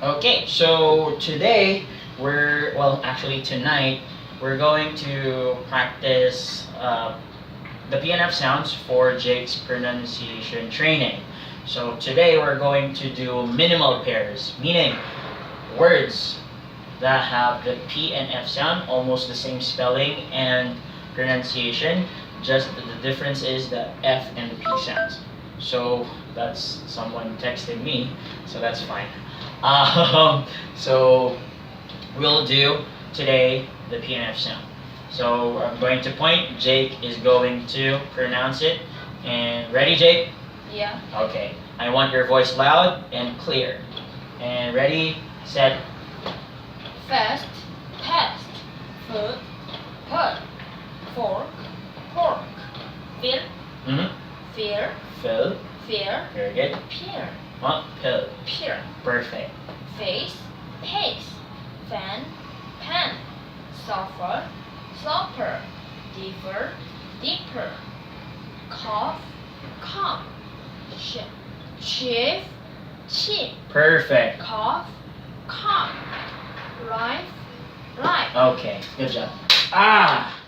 Okay, so today actually tonight, we're going to practice the PNF sounds for Jake's pronunciation training. So today we're going to do minimal pairs, meaning words that have the P and F sound, almost the same spelling and pronunciation, just the difference is the F and the P sounds. So that's someone texting me, so that's fine. So we'll do today the P and F sound. So I'm going to point, Jake is going to pronounce it. And ready, Jake? Yeah. Okay. I want your voice loud and clear. And ready, set. Fast, past, foot, put, fork, pork, fear, fear, Fill. fear, Very good. peer, Pill. peer, Perfect. face, pace, fan, pan, suffer, slopper, differ, deeper, cough, calm, chief, cheap, Perfect. cough, calm, rife, ripe. Okay, good job. Ah!